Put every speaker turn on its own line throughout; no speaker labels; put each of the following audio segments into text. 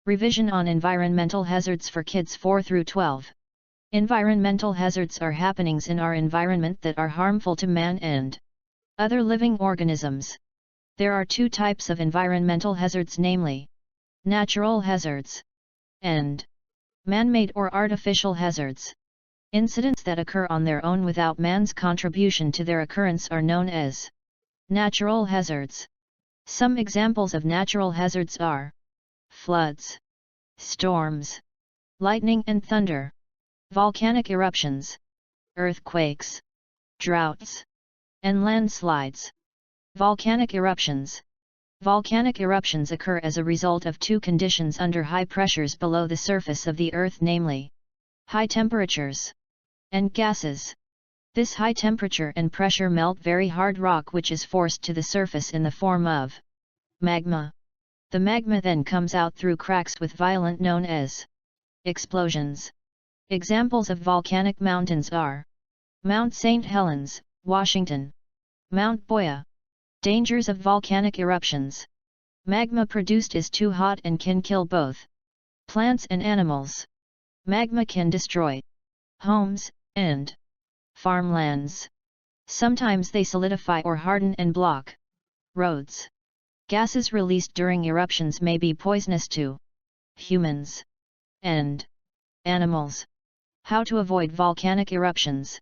Revision on environmental hazards for kids 4 through 12. Environmental hazards are happenings in our environment that are harmful to man and other living organisms. There are two types of environmental hazards, namely natural hazards and man-made or artificial hazards. Incidents that occur on their own without man's contribution to their occurrence are known as natural hazards. Some examples of natural hazards are floods, storms, lightning and thunder, volcanic eruptions, earthquakes, droughts, and landslides. Volcanic eruptions. Volcanic eruptions occur as a result of two conditions under high pressures below the surface of the Earth, namely high temperatures and gases. This high temperature and pressure melt very hard rock which is forced to the surface in the form of magma. The magma then comes out through cracks with violent known as explosions. Examples of volcanic mountains are Mount St. Helens, Washington. Mount Boya. Dangers of volcanic eruptions. Magma produced is too hot and can kill both plants and animals. Magma can destroy homes and farmlands. Sometimes they solidify or harden and block roads. Gases released during eruptions may be poisonous to humans and animals. How to avoid volcanic eruptions?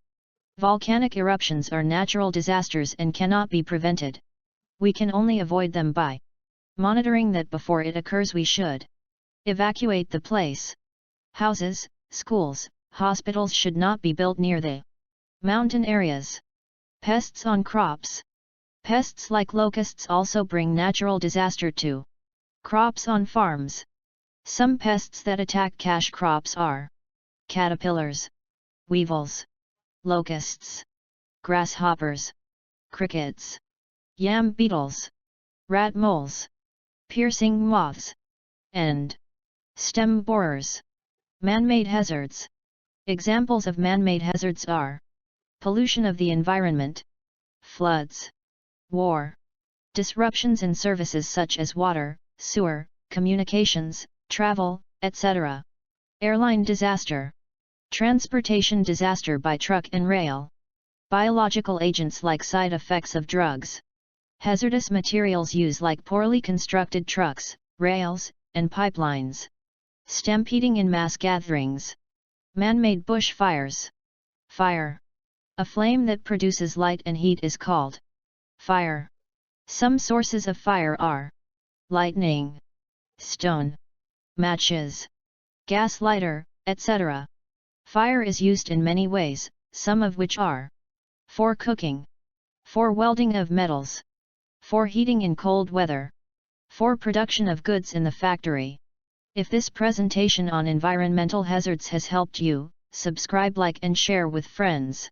Volcanic eruptions are natural disasters and cannot be prevented. We can only avoid them by monitoring that before it occurs we should evacuate the place. Houses, schools, hospitals should not be built near the mountain areas. Pests on crops. Pests like locusts also bring natural disaster to crops on farms. Some pests that attack cash crops are caterpillars, weevils, locusts, grasshoppers, crickets, yam beetles, rat moles, piercing moths, and stem borers. Man-made hazards. Examples of man-made hazards are pollution of the environment, floods, war, disruptions in services such as water, sewer, communications, travel, etc. Airline disaster, transportation disaster by truck and rail, biological agents like side effects of drugs, hazardous materials used like poorly constructed trucks, rails, and pipelines, stampeding in mass gatherings, man-made bush fires. Fire. A flame that produces light and heat is called fire. Some sources of fire are lightning, stone, matches, gas lighter, etc. Fire is used in many ways, some of which are for cooking, for welding of metals, for heating in cold weather, for production of goods in the factory. If this presentation on environmental hazards has helped you, subscribe, like and share with friends.